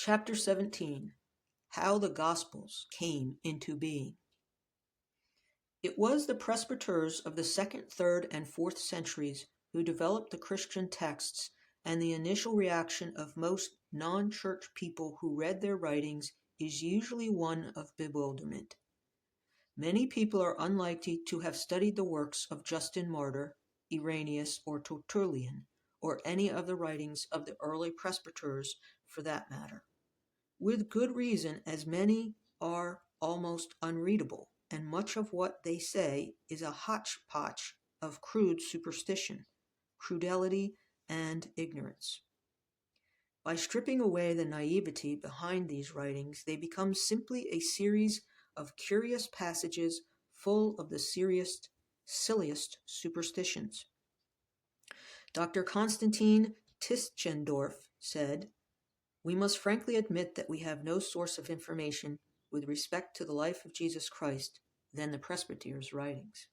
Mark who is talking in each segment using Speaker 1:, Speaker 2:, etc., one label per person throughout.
Speaker 1: Chapter 17. How the Gospels Came into Being. It was the presbyters of the 2nd, 3rd, and 4th centuries who developed the Christian texts, and the initial reaction of most non-church people who read their writings is usually one of bewilderment. Many people are unlikely to have studied the works of Justin Martyr, Irenaeus, or Tertullian, or any of the writings of the early presbyters for that matter. With good reason, as many are almost unreadable, and much of what they say is a hodgepodge of crude superstition, crudelty, and ignorance. By stripping away the naivety behind these writings, they become simply a series of curious passages full of the silliest superstitions. Dr. Konstantin Tischendorf said, "We must frankly admit that we have no source of information with respect to the life of Jesus Christ than the presbyters' writings."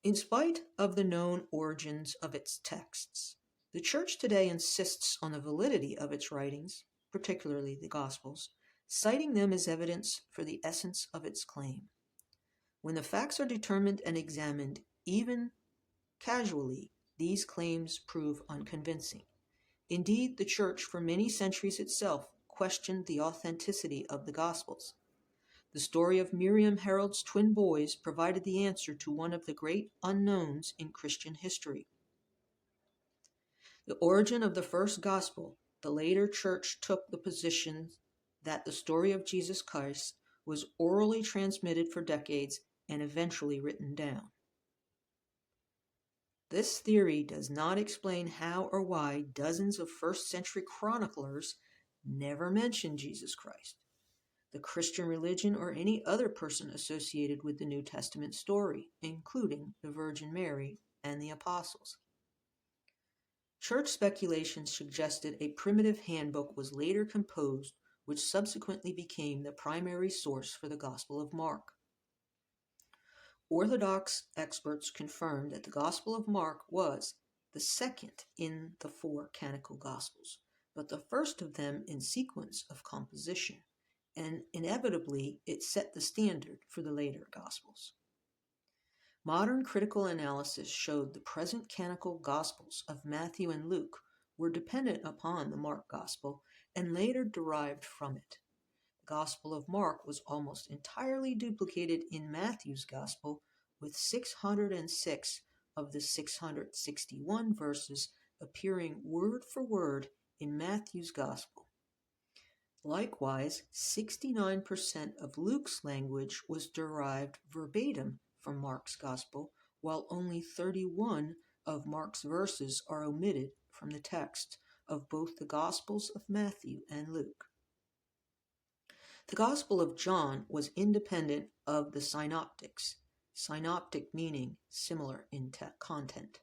Speaker 1: In spite of the known origins of its texts, the Church today insists on the validity of its writings, particularly the Gospels, citing them as evidence for the essence of its claim. When the facts are determined and examined, even casually, these claims prove unconvincing. Indeed, the Church for many centuries itself questioned the authenticity of the Gospels. The story of Miriam Harold's twin boys provided the answer to one of the great unknowns in Christian history. The origin of the first Gospel, the later Church took the position that the story of Jesus Christ was orally transmitted for decades and eventually written down. This theory does not explain how or why dozens of first-century chroniclers never mentioned Jesus Christ, the Christian religion, or any other person associated with the New Testament story, including the Virgin Mary and the Apostles. Church speculation suggested a primitive handbook was later composed, which subsequently became the primary source for the Gospel of Mark. Orthodox experts confirmed that the Gospel of Mark was the second in the 4 canonical Gospels, but the first of them in sequence of composition, and inevitably it set the standard for the later Gospels. Modern critical analysis showed the present canonical Gospels of Matthew and Luke were dependent upon the Mark Gospel and later derived from it. The Gospel of Mark was almost entirely duplicated in Matthew's Gospel, with 606 of the 661 verses appearing word for word in Matthew's Gospel. Likewise, 69% of Luke's language was derived verbatim from Mark's Gospel, while only 31 of Mark's verses are omitted from the text of both the Gospels of Matthew and Luke. The Gospel of John was independent of the synoptics, synoptic meaning similar in content.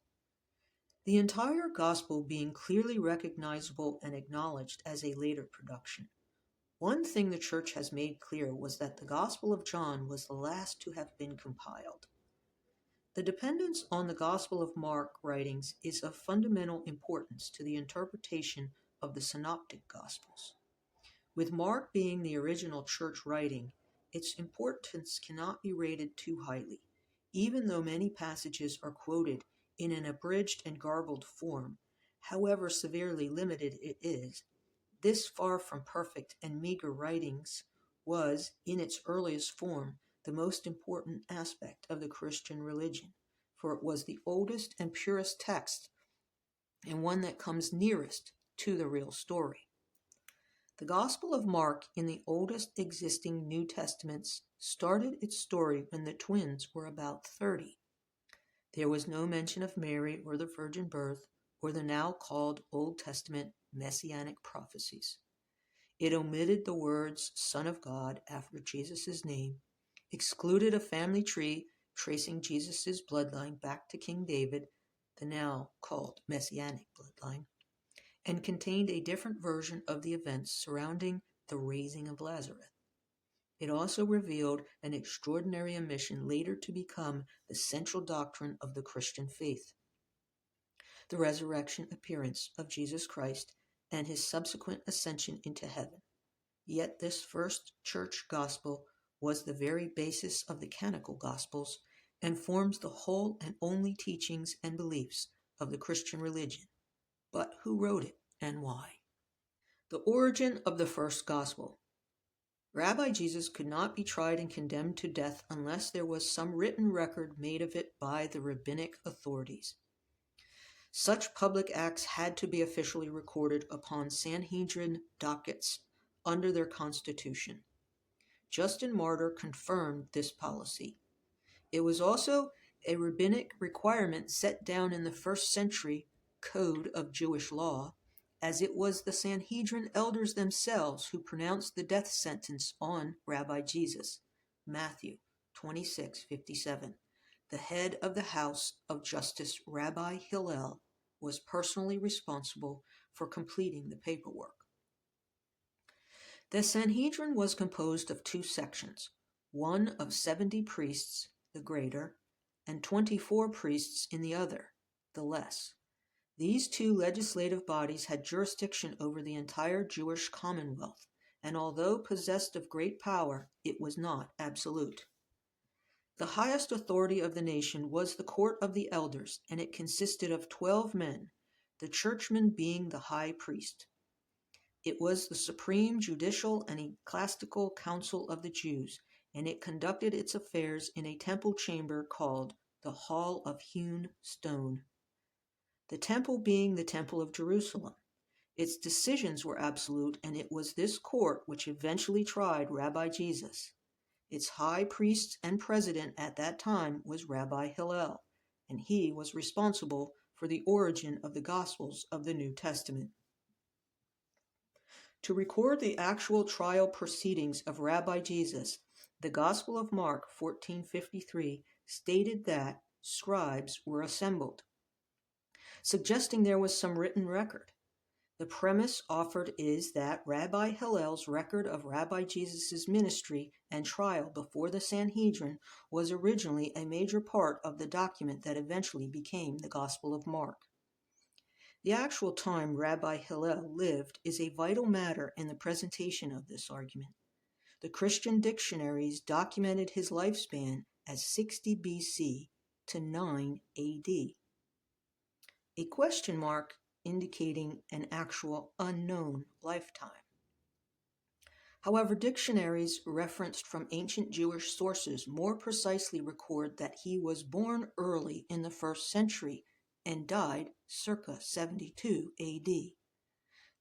Speaker 1: The entire Gospel being clearly recognizable and acknowledged as a later production. One thing the Church has made clear was that the Gospel of John was the last to have been compiled. The dependence on the Gospel of Mark writings is of fundamental importance to the interpretation of the Synoptic Gospels. With Mark being the original church writing, its importance cannot be rated too highly, even though many passages are quoted in an abridged and garbled form, however severely limited it is. This far from perfect and meager writings was, in its earliest form, the most important aspect of the Christian religion, for it was the oldest and purest text, and one that comes nearest to the real story. The Gospel of Mark, in the oldest existing New Testaments, started its story when the twins were about 30. There was no mention of Mary or the virgin birth or the now called Old Testament messianic prophecies. It omitted the words Son of God after Jesus' name, excluded a family tree tracing Jesus' bloodline back to King David, the now called messianic bloodline, and contained a different version of the events surrounding the raising of Lazarus. It also revealed an extraordinary omission later to become the central doctrine of the Christian faith: the resurrection appearance of Jesus Christ and his subsequent ascension into heaven. Yet this first church gospel was the very basis of the canonical gospels and forms the whole and only teachings and beliefs of the Christian religion. But who wrote it and why? The origin of the first gospel. Rabbi Jesus could not be tried and condemned to death unless there was some written record made of it by the rabbinic authorities. Such public acts had to be officially recorded upon Sanhedrin dockets under their constitution. Justin Martyr confirmed this policy. It was also a rabbinic requirement set down in the first century code of Jewish law, as it was the Sanhedrin elders themselves who pronounced the death sentence on Rabbi Jesus. Matthew 26:57. The head of the house of Justice Rabbi Hillel was personally responsible for completing the paperwork. The Sanhedrin was composed of two sections, one of 70 priests, the greater, and 24 priests in the other, the less. These two legislative bodies had jurisdiction over the entire Jewish commonwealth, and although possessed of great power, it was not absolute. The highest authority of the nation was the court of the elders, and it consisted of 12 men, the churchman being the high priest. It was the supreme judicial and ecclesiastical council of the Jews, and it conducted its affairs in a temple chamber called the Hall of Hewn Stone. The temple being the Temple of Jerusalem. Its decisions were absolute, and it was this court which eventually tried Rabbi Jesus. Its high priest and president at that time was Rabbi Hillel, and he was responsible for the origin of the Gospels of the New Testament. To record the actual trial proceedings of Rabbi Jesus, the Gospel of Mark 14:53 stated that scribes were assembled, suggesting there was some written record. The premise offered is that Rabbi Hillel's record of Rabbi Jesus' ministry and trial before the Sanhedrin was originally a major part of the document that eventually became the Gospel of Mark. The actual time Rabbi Hillel lived is a vital matter in the presentation of this argument. The Christian dictionaries documented his lifespan as 60 BC to 9 AD. A question mark indicating an actual unknown lifetime. However, dictionaries referenced from ancient Jewish sources more precisely record that he was born early in the 1st century and died circa 72 AD.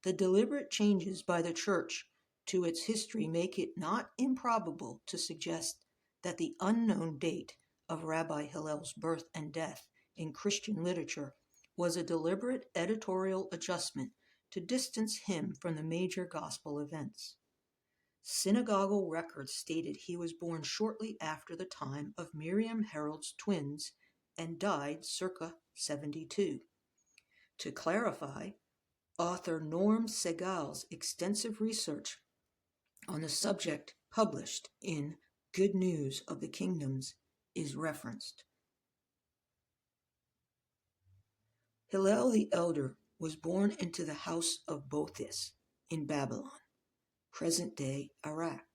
Speaker 1: The deliberate changes by the Church to its history make it not improbable to suggest that the unknown date of Rabbi Hillel's birth and death in Christian literature was a deliberate editorial adjustment to distance him from the major gospel events. Synagogal records stated he was born shortly after the time of Miriam Harold's twins and died circa 72. To clarify, author Norm Segal's extensive research on the subject published in Good News of the Kingdoms is referenced. Hillel the Elder was born into the house of Boethus in Babylon, present-day Iraq,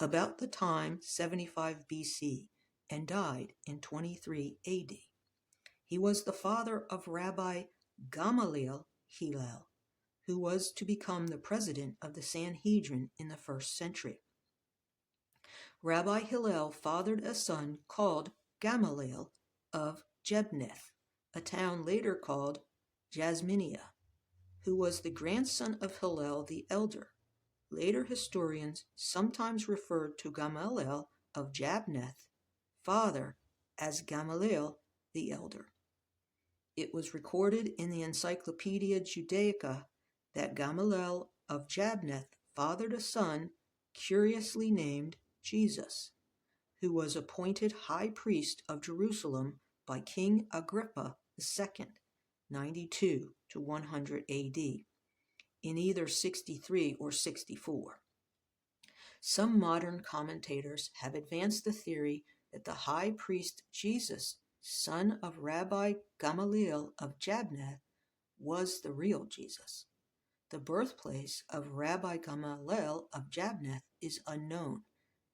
Speaker 1: about the time 75 BC, and died in 23 AD. He was the father of Rabbi Gamaliel Hillel, who was to become the president of the Sanhedrin in the 1st century. Rabbi Hillel fathered a son called Gamaliel of Jebneth, a town later called Jasminia, who was the grandson of Hillel the Elder. Later historians sometimes referred to Gamaliel of Jabneth, father, as Gamaliel the Elder. It was recorded in the Encyclopedia Judaica that Gamaliel of Jabneth fathered a son curiously named Jesus, who was appointed high priest of Jerusalem by King Agrippa II, 92 to 100 AD, in either 63 or 64. Some modern commentators have advanced the theory that the high priest Jesus, son of Rabbi Gamaliel of Jabneth, was the real Jesus. The birthplace of Rabbi Gamaliel of Jabneh is unknown.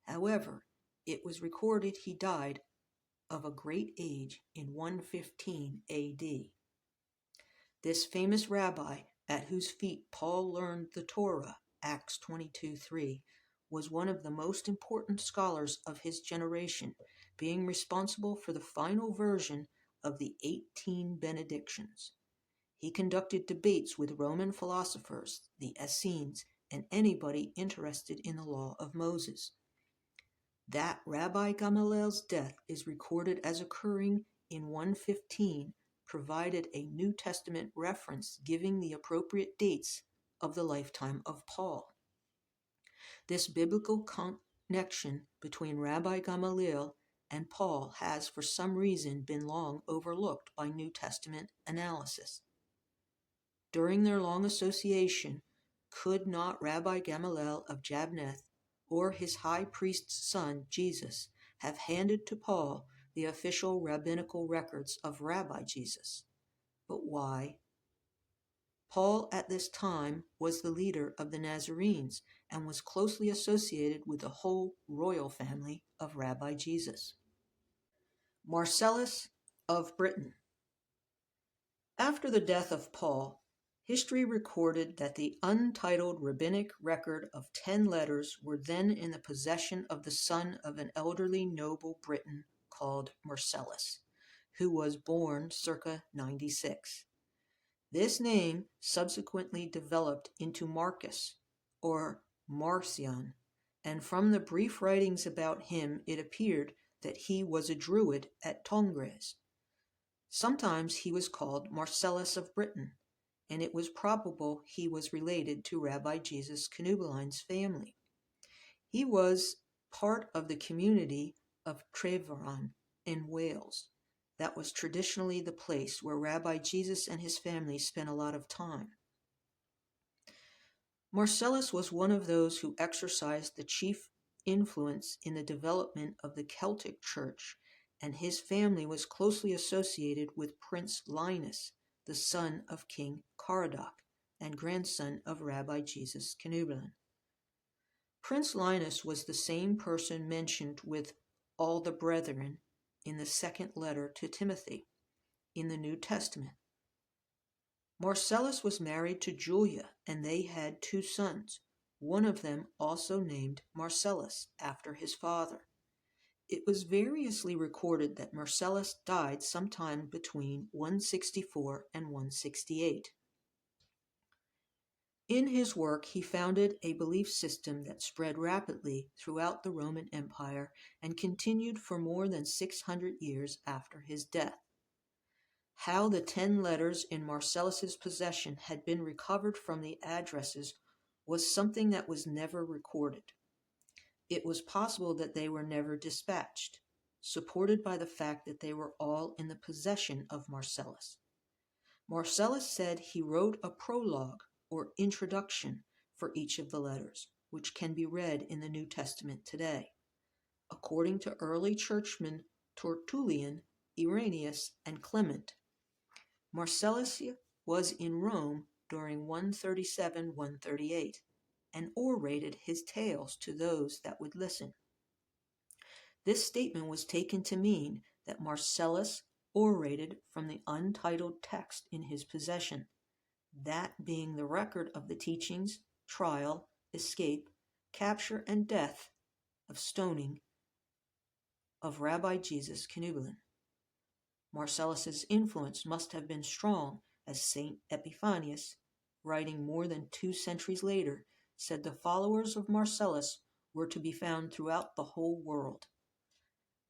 Speaker 1: However, it was recorded he died of a great age in 115 A.D. This famous rabbi, at whose feet Paul learned the Torah, Acts 22:3, was one of the most important scholars of his generation, being responsible for the final version of the 18 benedictions. He conducted debates with Roman philosophers, the Essenes, and anybody interested in the law of Moses. That Rabbi Gamaliel's death is recorded as occurring in 115 provided a New Testament reference giving the appropriate dates of the lifetime of Paul. This biblical connection between Rabbi Gamaliel and Paul has for some reason been long overlooked by New Testament analysis. During their long association, could not Rabbi Gamaliel of Jabneh or his high priest's son Jesus have handed to Paul the official rabbinical records of Rabbi Jesus? But why? Paul at this time was the leader of the Nazarenes and was closely associated with the whole royal family of Rabbi Jesus. Marcellus of Britain. After the death of Paul, history recorded that the untitled rabbinic record of 10 letters were then in the possession of the son of an elderly noble Briton called Marcellus, who was born circa 96. This name subsequently developed into Marcus, or Marcion, and from the brief writings about him it appeared that he was a Druid at Tongres. Sometimes he was called Marcellus of Britain, and it was probable he was related to Rabbi Jesus Canubaline's family. He was part of the community of Trevaron in Wales. That was traditionally the place where Rabbi Jesus and his family spent a lot of time. Marcellus was one of those who exercised the chief influence in the development of the Celtic Church, and his family was closely associated with Prince Linus, the son of King Caradoc and grandson of Rabbi Jesus Canubalian. Prince Linus was the same person mentioned with all the brethren in the second letter to Timothy in the New Testament. Marcellus was married to Julia, and they had 2 sons, one of them also named Marcellus after his father. It was variously recorded that Marcellus died sometime between 164 and 168. In his work, he founded a belief system that spread rapidly throughout the Roman Empire and continued for more than 600 years after his death. How the 10 letters in Marcellus's possession had been recovered from the addresses was something that was never recorded. It was possible that they were never dispatched, supported by the fact that they were all in the possession of Marcellus. Marcellus said he wrote a prologue or introduction for each of the letters, which can be read in the New Testament today. According to early churchmen Tertullian, Irenaeus, and Clement, Marcellus was in Rome during 137-138 and orated his tales to those that would listen. This statement was taken to mean that Marcellus orated from the untitled text in his possession, that being the record of the teachings, trial, escape, capture, and death of stoning of Rabbi Jesus Canubalian. Marcellus's influence must have been strong, as Saint Epiphanius, writing more than 2 centuries later, said the followers of Marcellus were to be found throughout the whole world.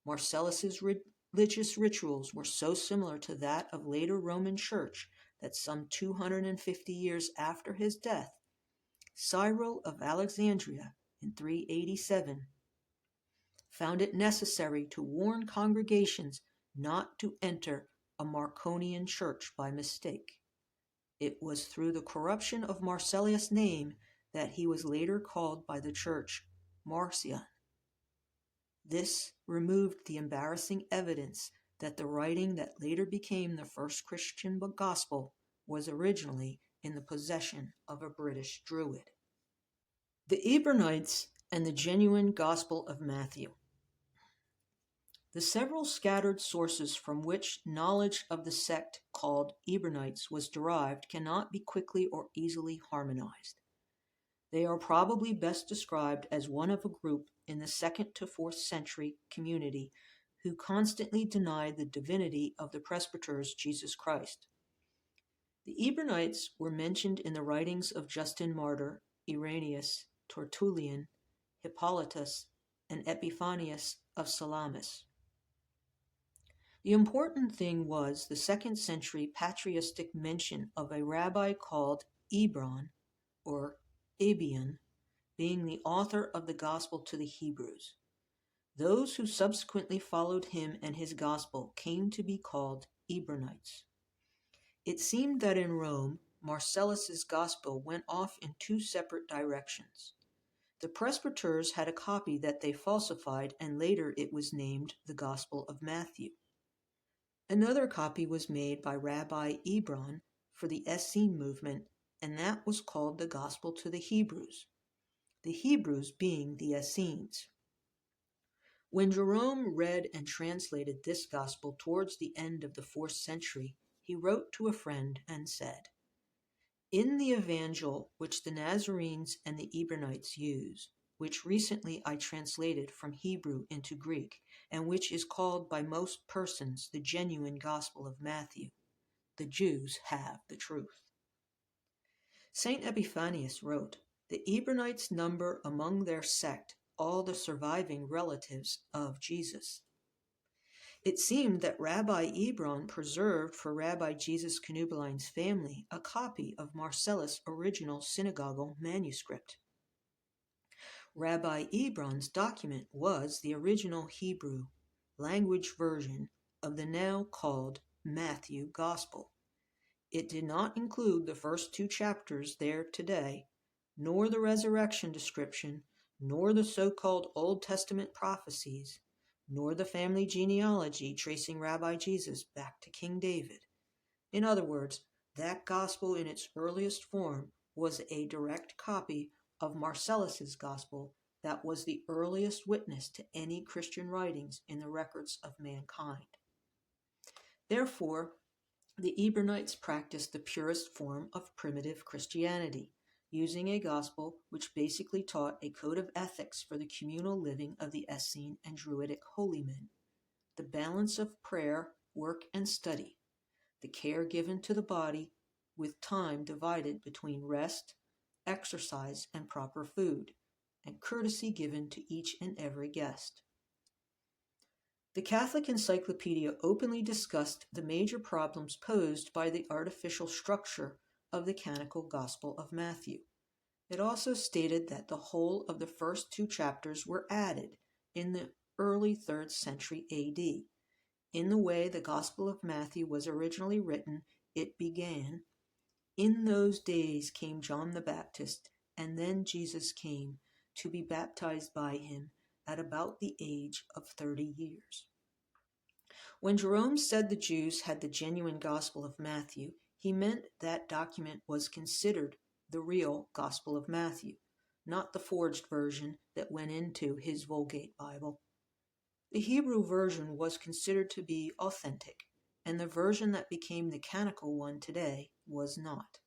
Speaker 1: Marcellus's religious rituals were so similar to that of later Roman Church that some 250 years after his death, Cyril of Alexandria in 387 found it necessary to warn congregations not to enter a Marcionian church by mistake. It was through the corruption of Marcellus' name that he was later called by the church Marcion. This removed the embarrassing evidence that the writing that later became the first Christian gospel was originally in the possession of a British Druid. The Ebernites and the genuine Gospel of Matthew. The several scattered sources from which knowledge of the sect called Ebernites was derived cannot be quickly or easily harmonized. They are probably best described as one of a group in the 2nd to 4th century community who constantly denied the divinity of the presbyters Jesus Christ. The Ebernites were mentioned in the writings of Justin Martyr, Irenaeus, Tertullian, Hippolytus, and Epiphanius of Salamis. The important thing was the 2nd century patristic mention of a rabbi called Ebron, or Abion, being the author of the Gospel to the Hebrews. Those who subsequently followed him and his Gospel came to be called Ebernites. It seemed that in Rome, Marcellus's Gospel went off in 2 separate directions. The presbyters had a copy that they falsified, and later it was named the Gospel of Matthew. Another copy was made by Rabbi Ebron for the Essene movement, and that was called the Gospel to the Hebrews, the Hebrews being the Essenes. When Jerome read and translated this Gospel towards the end of the 4th century, he wrote to a friend and said, "In the Evangel which the Nazarenes and the Ebernites use, which recently I translated from Hebrew into Greek, and which is called by most persons the genuine Gospel of Matthew, the Jews have the truth." St. Epiphanius wrote, "The Ebernites number among their sect all the surviving relatives of Jesus." It seemed that Rabbi Ebron preserved for Rabbi Jesus Canubaline's family a copy of Marcellus' original synagogal manuscript. Rabbi Ebron's document was the original Hebrew language version of the now called Matthew Gospel. It did not include the first 2 chapters there today, nor the resurrection description, nor the so-called Old Testament prophecies, nor the family genealogy tracing Rabbi Jesus back to King David. In other words, that gospel in its earliest form was a direct copy of Marcellus's gospel that was the earliest witness to any Christian writings in the records of mankind. Therefore, the Ebernites practiced the purest form of primitive Christianity, using a gospel which basically taught a code of ethics for the communal living of the Essene and Druidic holy men, the balance of prayer, work, and study, the care given to the body, with time divided between rest, exercise, and proper food, and courtesy given to each and every guest. The Catholic Encyclopedia openly discussed the major problems posed by the artificial structure of the canonical Gospel of Matthew. It also stated that the whole of the first 2 chapters were added in the early 3rd century AD. In the way the Gospel of Matthew was originally written, it began, "In those days came John the Baptist, and then Jesus came to be baptized by him at about the age of 30 years. When Jerome said the Jews had the genuine Gospel of Matthew, he meant that document was considered the real Gospel of Matthew, not the forged version that went into his Vulgate Bible. The Hebrew version was considered to be authentic, and the version that became the canonical one today was not.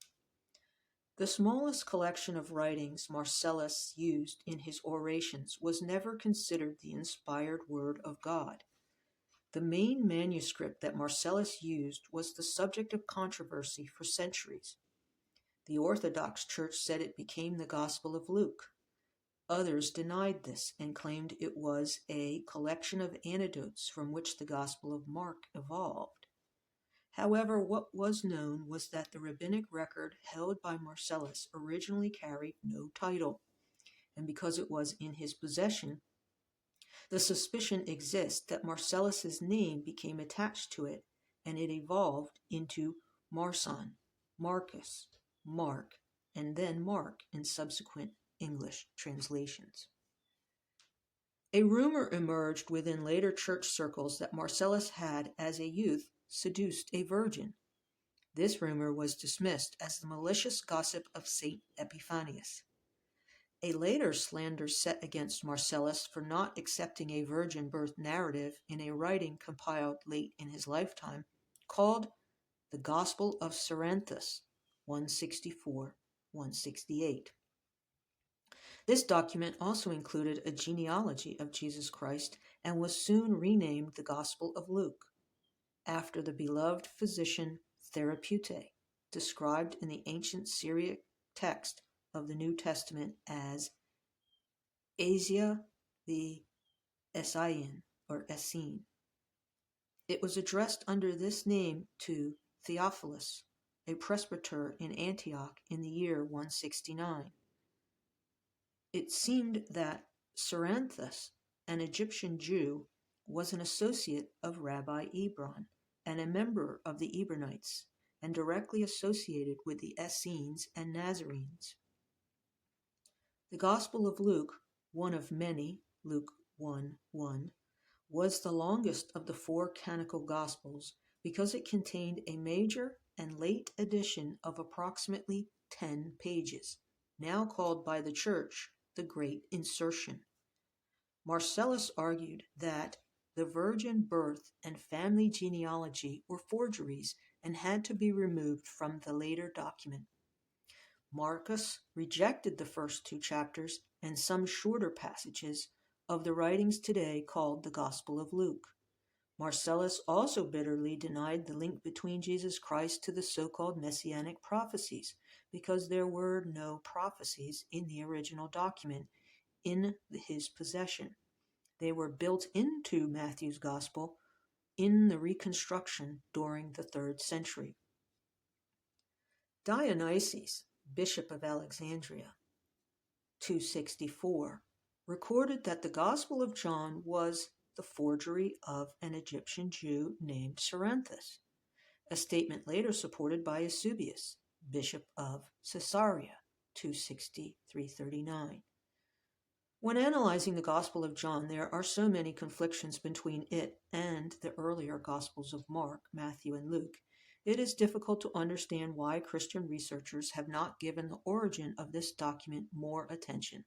Speaker 1: The smallest collection of writings Marcellus used in his orations was never considered the inspired word of God. The main manuscript that Marcellus used was the subject of controversy for centuries. The Orthodox Church said it became the Gospel of Luke. Others denied this and claimed it was a collection of anecdotes from which the Gospel of Mark evolved. However, what was known was that the rabbinic record held by Marcellus originally carried no title, and because it was in his possession, the suspicion exists that Marcellus's name became attached to it, and it evolved into Marcion, Marcus, Mark, and then Mark in subsequent English translations. A rumor emerged within later church circles that Marcellus had, as a youth, seduced a virgin. This rumor was dismissed as the malicious gossip of St. Epiphanius. A later slander set against Marcellus for not accepting a virgin birth narrative in a writing compiled late in his lifetime, called the Gospel of Cerinthus, 164-168. This document also included a genealogy of Jesus Christ and was soon renamed the Gospel of Luke, after the beloved physician Therapeute, described in the ancient Syriac text of the New Testament as Asia the Essene or Essene. It was addressed under this name to Theophilus, a presbyter in Antioch in the year 169. It seemed that Cerinthus, an Egyptian Jew, was an associate of Rabbi Hebron and a member of the Ebronites, and directly associated with the Essenes and Nazarenes. The Gospel of Luke, one of many, Luke 1:1, was the longest of the four canonical Gospels because it contained a major and late addition of approximately 10 pages, now called by the Church the Great Insertion. Marcellus argued that the virgin birth and family genealogy were forgeries and had to be removed from the later document. Marcus rejected the first two chapters and some shorter passages of the writings today called the Gospel of Luke. Marcellus also bitterly denied the link between Jesus Christ to the so-called messianic prophecies, because there were no prophecies in the original document in his possession. They were built into Matthew's Gospel in the reconstruction during the 3rd century. Dionysius, Bishop of Alexandria, 264, recorded that the Gospel of John was the forgery of an Egyptian Jew named Cerinthus, a statement later supported by Eusebius, Bishop of Caesarea, 260-339. When analyzing the Gospel of John, there are so many conflictions between it and the earlier Gospels of Mark, Matthew, and Luke, it is difficult to understand why Christian researchers have not given the origin of this document more attention.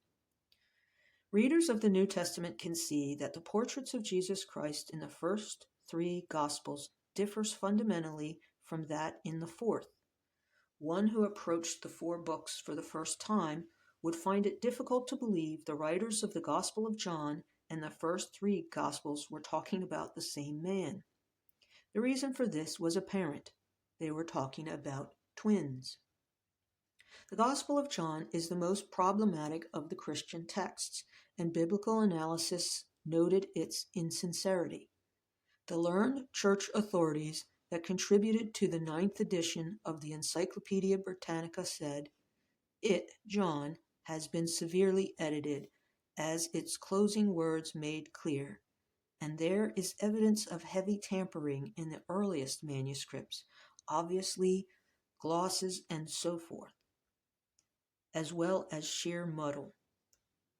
Speaker 1: Readers of the New Testament can see that the portraits of Jesus Christ in the first 3 Gospels differs fundamentally from that in the 4th. One who approached the 4 books for the first time would find it difficult to believe the writers of the Gospel of John and the first 3 Gospels were talking about the same man. The reason for this was apparent. They were talking about twins. The Gospel of John is the most problematic of the Christian texts, and biblical analysis noted its insincerity. The learned church authorities that contributed to the 9th edition of the Encyclopedia Britannica said, "It, John, has been severely edited, as its closing words made clear, and there is evidence of heavy tampering in the earliest manuscripts, obviously glosses and so forth, as well as sheer muddle.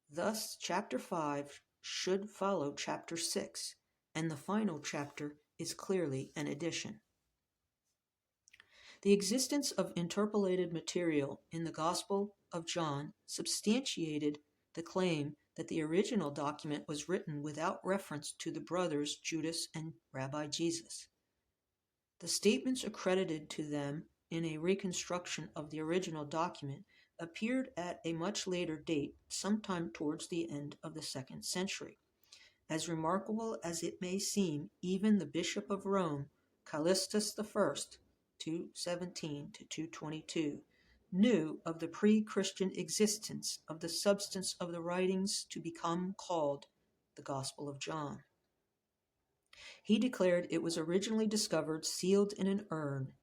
Speaker 1: Thus, chapter 5 should follow chapter 6, and the final chapter is clearly an addition." The existence of interpolated material in the Gospel of John substantiated the claim that the original document was written without reference to the brothers Judas and Rabbi Jesus. The statements accredited to them in a reconstruction of the original document appeared at a much later date, sometime towards the end of the 2nd century. As remarkable as it may seem, even the Bishop of Rome, Callistus I, 217-222, knew of the pre-Christian existence of the substance of the writings to become called the Gospel of John. He declared it was originally discovered sealed in an urn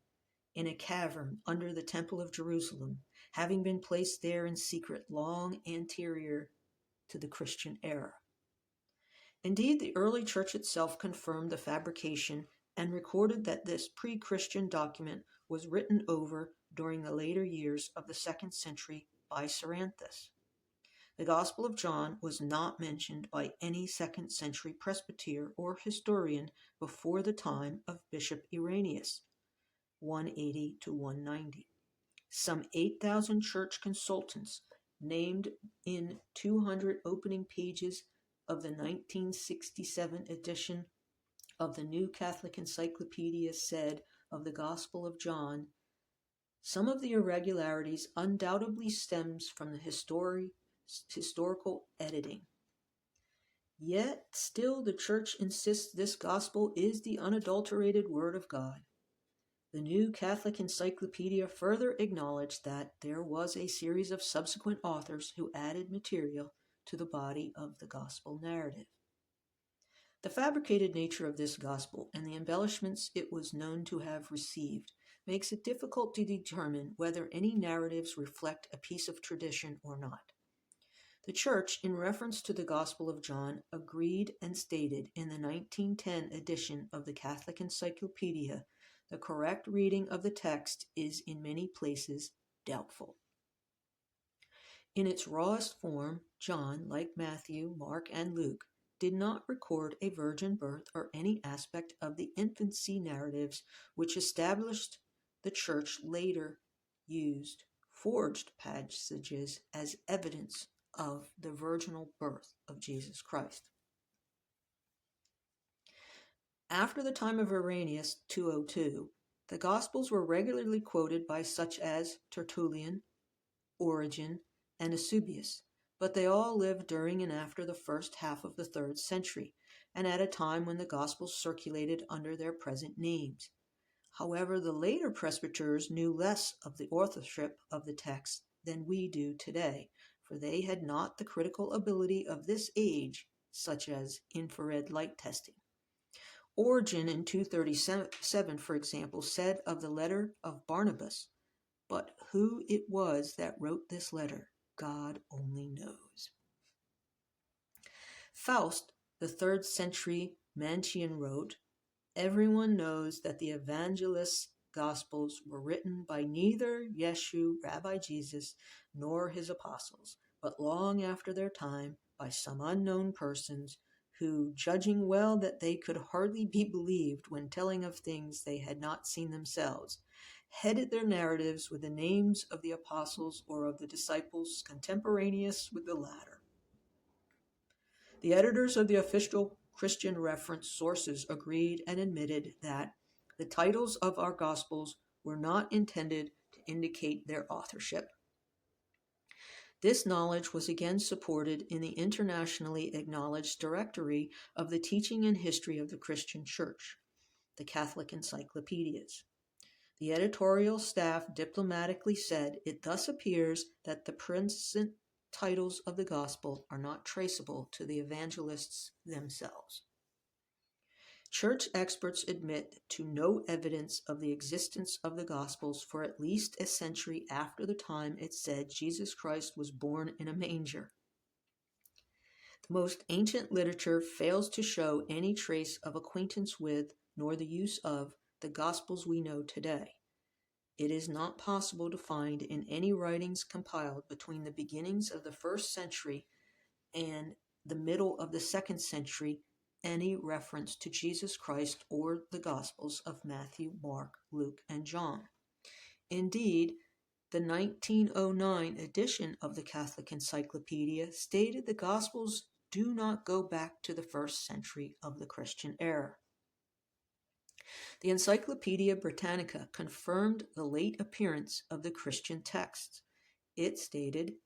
Speaker 1: in a cavern under the Temple of Jerusalem, having been placed there in secret long anterior to the Christian era. Indeed, the early church itself confirmed the fabrication and recorded that this pre-Christian document was written over during the later years of the 2nd century by Cerinthus. The Gospel of John was not mentioned by any 2nd century presbyter or historian before the time of Bishop Irenaeus. 180 to 190. Some 8,000 church consultants named in 200 opening pages of the 1967 edition of the New Catholic Encyclopedia said of the Gospel of John, some of the irregularities undoubtedly stems from the historical editing. Yet still the Church insists this Gospel is the unadulterated Word of God. The New Catholic Encyclopedia further acknowledged that there was a series of subsequent authors who added material to the body of the Gospel narrative. The fabricated nature of this Gospel and the embellishments it was known to have received makes it difficult to determine whether any narratives reflect a piece of tradition or not. The Church, in reference to the Gospel of John, agreed and stated in the 1910 edition of the Catholic Encyclopedia the correct reading of the text is in many places doubtful. In its rawest form, John, like Matthew, Mark, and Luke, did not record a virgin birth or any aspect of the infancy narratives which established the Church later used forged passages as evidence of the virginal birth of Jesus Christ. After the time of Irenaeus, 202, the Gospels were regularly quoted by such as Tertullian, Origen, and Eusebius, but they all lived during and after the first half of the 3rd century, and at a time when the Gospels circulated under their present names. However, the later presbyters knew less of the authorship of the text than we do today, for they had not the critical ability of this age, such as infrared light testing. Origen in 237, for example, said of the letter of Barnabas, "But who it was that wrote this letter, God only knows." Faust, the 3rd century Mantian, wrote, "Everyone knows that the evangelists' Gospels were written by neither Yeshu, Rabbi Jesus, nor his apostles, but long after their time by some unknown persons who, judging well that they could hardly be believed when telling of things they had not seen themselves, headed their narratives with the names of the apostles or of the disciples contemporaneous with the latter." The editors of the official Christian reference sources agreed and admitted that the titles of our Gospels were not intended to indicate their authorship. This knowledge was again supported in the internationally acknowledged Directory of the Teaching and History of the Christian Church, the Catholic Encyclopedias. The editorial staff diplomatically said, "It thus appears that the present titles of the Gospel are not traceable to the evangelists themselves." Church experts admit to no evidence of the existence of the Gospels for at least a century after the time it said Jesus Christ was born in a manger. The most ancient literature fails to show any trace of acquaintance with, nor the use of, the Gospels we know today. It is not possible to find in any writings compiled between the beginnings of the 1st century and the middle of the 2nd century any reference to Jesus Christ or the Gospels of Matthew, Mark, Luke, and John. Indeed, the 1909 edition of the Catholic Encyclopedia stated the Gospels do not go back to the 1st century of the Christian era. The Encyclopedia Britannica confirmed the late appearance of the Christian texts. It stated,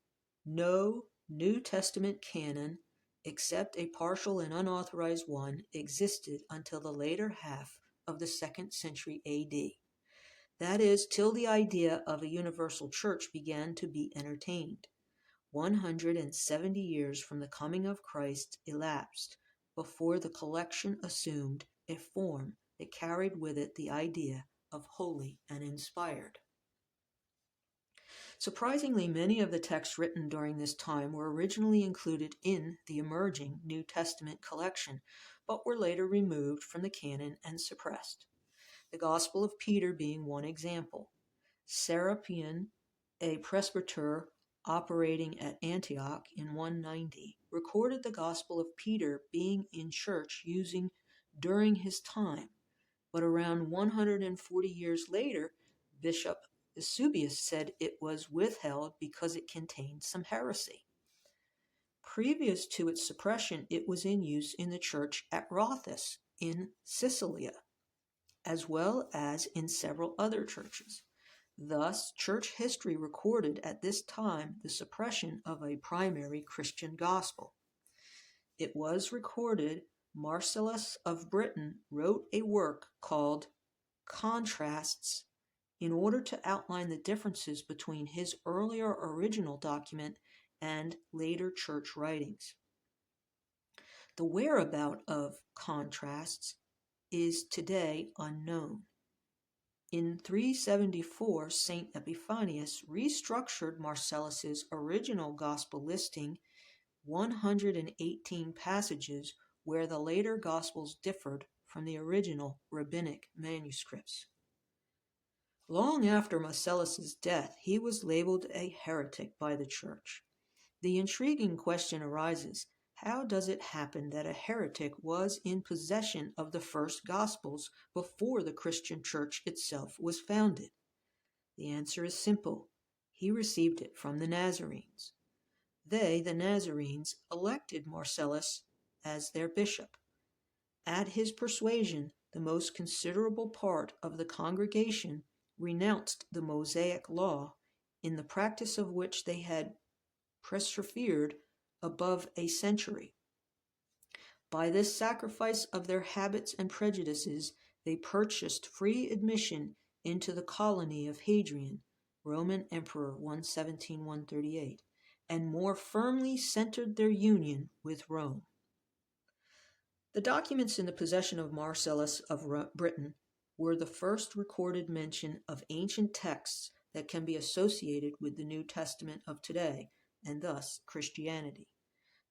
Speaker 1: "No New Testament canon, except a partial and unauthorized one, existed until the later half of the 2nd century AD. That is, till the idea of a universal church began to be entertained. 170 years from the coming of Christ elapsed before the collection assumed a form that carried with it the idea of holy and inspired." Surprisingly, many of the texts written during this time were originally included in the emerging New Testament collection, but were later removed from the canon and suppressed. The Gospel of Peter being one example. Serapion, a presbyter operating at Antioch in 190, recorded the Gospel of Peter being in church using "during his time," but around 140 years later, Bishop Eusebius said it was withheld because it contained some heresy. Previous to its suppression, it was in use in the church at Rhodes in Sicilia, as well as in several other churches. Thus, church history recorded at this time the suppression of a primary Christian gospel. It was recorded Marcellus of Britain wrote a work called Contrasts in order to outline the differences between his earlier original document and later church writings. The whereabout of Contrasts is today unknown. In 374, St. Epiphanius restructured Marcellus's original gospel listing 118 passages where the later gospels differed from the original rabbinic manuscripts. Long after Marcellus's death, he was labeled a heretic by the church. The intriguing question arises, how does it happen that a heretic was in possession of the first Gospels before the Christian church itself was founded? The answer is simple. He received it from the Nazarenes. They, the Nazarenes, elected Marcellus as their bishop. At his persuasion, the most considerable part of the congregation renounced the Mosaic law, in the practice of which they had persevered above a century. By this sacrifice of their habits and prejudices, they purchased free admission into the colony of Hadrian, Roman Emperor 117-138, and more firmly centered their union with Rome. The documents in the possession of Marcellus of Britain were the first recorded mention of ancient texts that can be associated with the New Testament of today, and thus Christianity.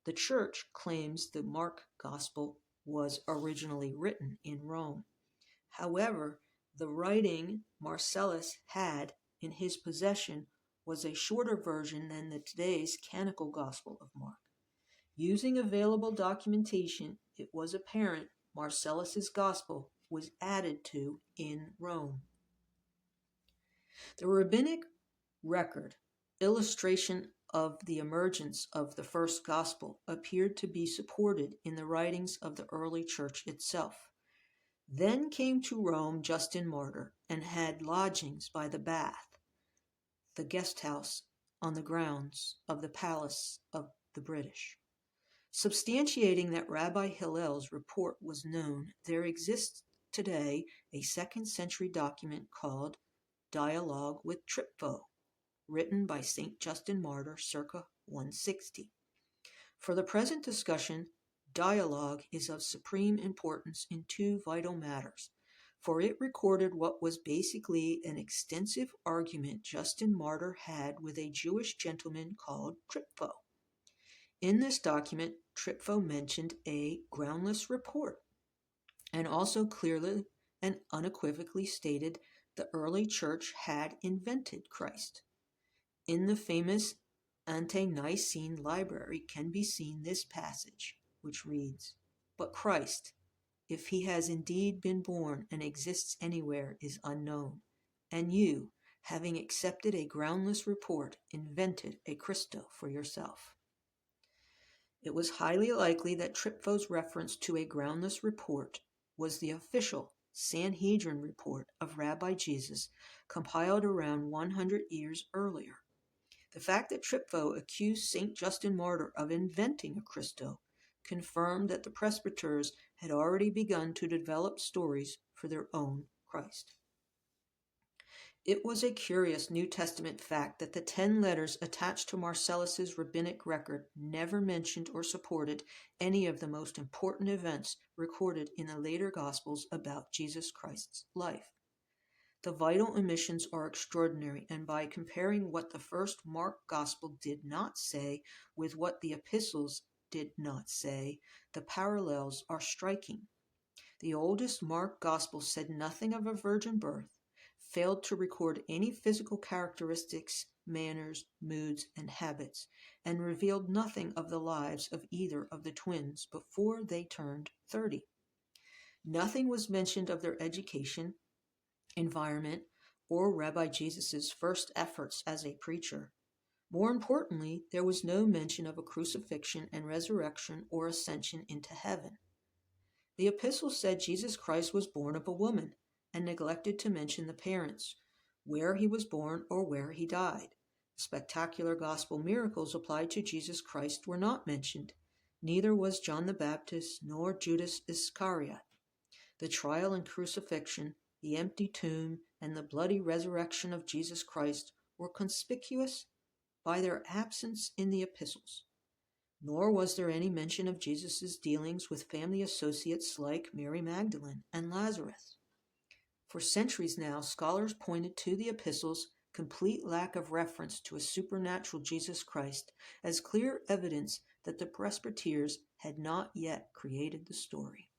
Speaker 1: The Church claims the Mark Gospel was originally written in Rome. However, the writing Marcellus had in his possession was a shorter version than the today's canonical Gospel of Mark. Using available documentation, it was apparent Marcellus's Gospel was added to in Rome. The rabbinic record illustration of the emergence of the first gospel appeared to be supported in the writings of the early church itself. Then came to Rome Justin Martyr and had lodgings by the bath, the guest house on the grounds of the palace of the British. Substantiating that Rabbi Hillel's report was known, there exists today a 2nd century document called Dialogue with Trypho, written by St. Justin Martyr circa 160. For the present discussion, dialogue is of supreme importance in two vital matters, for it recorded what was basically an extensive argument Justin Martyr had with a Jewish gentleman called Trypho. In this document, Trypho mentioned a groundless report, and also clearly and unequivocally stated the early church had invented Christ. In the famous Ante-Nicene library can be seen this passage, which reads, "But Christ, if he has indeed been born and exists anywhere, is unknown, and you, having accepted a groundless report, invented a Christo for yourself." It was highly likely that Trypho's reference to a groundless report was the official Sanhedrin report of Rabbi Jesus, compiled around 100 years earlier. The fact that Trypho accused St. Justin Martyr of inventing a Christo confirmed that the presbyters had already begun to develop stories for their own Christ. It was a curious New Testament fact that the 10 letters attached to Marcellus's rabbinic record never mentioned or supported any of the most important events recorded in the later Gospels about Jesus Christ's life. The vital omissions are extraordinary, and by comparing what the first Mark Gospel did not say with what the epistles did not say, the parallels are striking. The oldest Mark Gospel said nothing of a virgin birth, failed to record any physical characteristics, manners, moods, and habits, and revealed nothing of the lives of either of the twins before they turned 30. Nothing was mentioned of their education, environment, or Rabbi Jesus' first efforts as a preacher. More importantly, there was no mention of a crucifixion and resurrection or ascension into heaven. The epistle said Jesus Christ was born of a woman and neglected to mention the parents, where he was born or where he died. Spectacular gospel miracles applied to Jesus Christ were not mentioned. Neither was John the Baptist nor Judas Iscariot. The trial and crucifixion, the empty tomb, and the bloody resurrection of Jesus Christ were conspicuous by their absence in the epistles. Nor was there any mention of Jesus' dealings with family associates like Mary Magdalene and Lazarus. For centuries now, scholars pointed to the epistles' complete lack of reference to a supernatural Jesus Christ as clear evidence that the presbyters had not yet created the story.